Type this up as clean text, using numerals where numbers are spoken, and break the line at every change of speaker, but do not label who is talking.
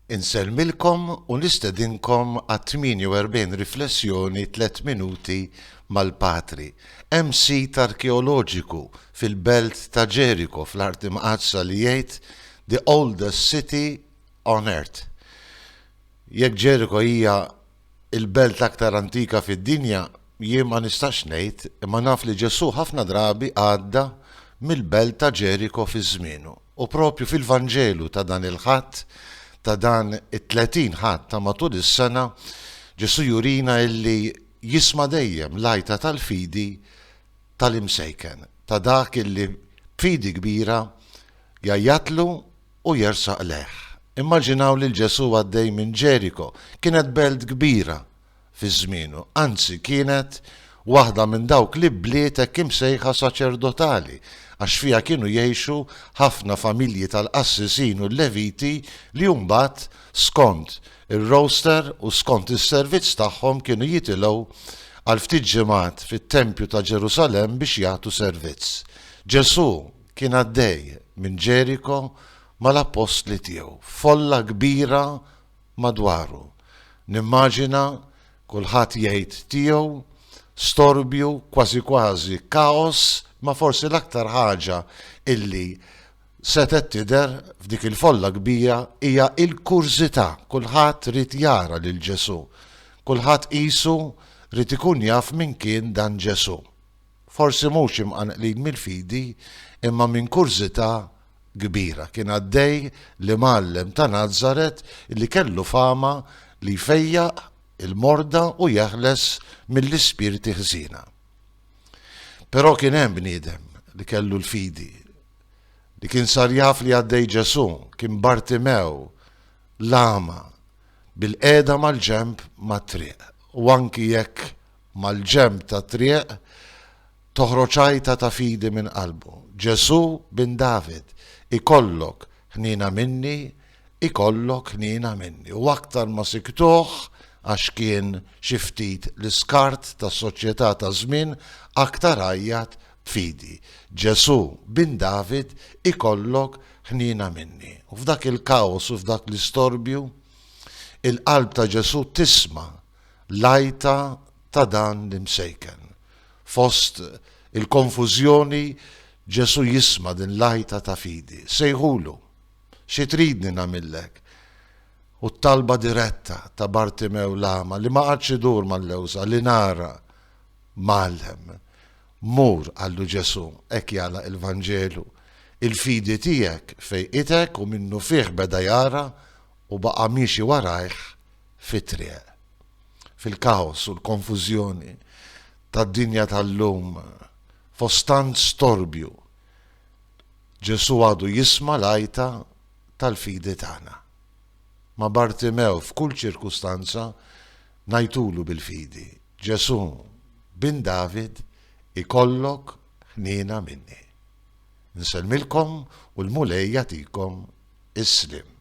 Inselmilkom u nistedinkom għat 48 riflessjoni 3 minuti mal-Patri. Hemm sit arkeoloġiku fil-belt ta' Jericho fl-Art Imqazza li jgħid the oldest city on earth. Jekk Jericho hija il-belt aktar antika fid-dinja, jien ma nistax ngħid, imma naf li Ġesu ħafna drabi għadda mill-belt ta' Jericho fi żmienu. U propju fil-Vanġelu ta' dan il-ħadd ta' dan it-30 ħadd ta' matul is-sena, Ġesu jurina illi jisma' dejjem l-għajta tal-fidi tal-imsejken, ta' dak illi b'fidi kbira jajjatlu u jersaq leħ. Immaġinaw li Ġesu għaddej minn Jericho, kienet belt kbira fi żmienu, anzi kienet waħda minn dawk li bliet hekk imsejħa saċerdotali, għax fija kienu jgħixu ħafna familji tal-qassisin u l-leviti li mbagħad skont ir-roster u skont is-servizz tagħhom kienu jitilgħu għal ftit ġimgħat fit-Tempju ta' Ġerusalemm biex jagħtu servizz. Ġesu kien għaddej minn Jericho mal-apostli tiegħu, folla kbira madwaru. Nimmaġina kulħadd jgħid tiegħu, storbju, kważi kważi kaos, ma forsi l-aktar ħaġa illi setet tidher f'dik il-folla kbira hija il-kurzità. Kulħadd rid jara lil Ġesu. Kulħadd qisu rid ikun jaf min kien dan Ġesu. Forsi mhux imqanqlin mill-fidi imma minn kurzità kbira. Kien għaddej li mgħallem ta' Nażaret illi kellu fama li jfejjaq il-morda u jeħles mill-ispirti ħżina. Però kien hemm bniedem li kellu l-fidi, li kien sar jaf li għaddej Ġesu, kien Bartimew, lama, bil-qiegħda mal-ġenb mat-triq. U anki jekk mal-ġenb ta' triq toħroġ għajta ta' fidi minn qalbu. Ġesu bin David, ikollok ħnina minni, ikollok ħnina minni. U aktar ma siktuh għax kien xi ftit l-iskart tas-soċjetà ta' żmien aktar għajjat b'fidi. Ġesu bin David ikollok ħnina minni. U f'dak il-kaos u f'dak l-istorbju, il-qalb ta' Ġesu tisma' l-għajta ta' dan l-imsejken. Fost il-konfużjoni Ġesu jisma' din l-għajta ta' fidi. Sejħulu, xi tridni nagħmillek? U t-talba diretta ta' Bartimew lama li ma qadx idur mal-lewża li nara mgħallem. Mur għallu Ġesu, hekk jagħlaq il-Vanġelu. Il-fidi tiegħek fejqitek u minnu fih beda jara u baqa' miexi warajh fit-triq. Fil-kaos u l-konfużjoni tad-dinja tal-lum, fostant storbju, Ġesu għadu jisma' l-għajta tal-fidi tagħna. Ma Bartimew f'kull ċirkustanza ngħidulu bil-fidi. Ġesu bin David ikollok ħnina minni. Nsellmilkom u l-mulej jagħtikom is-slim.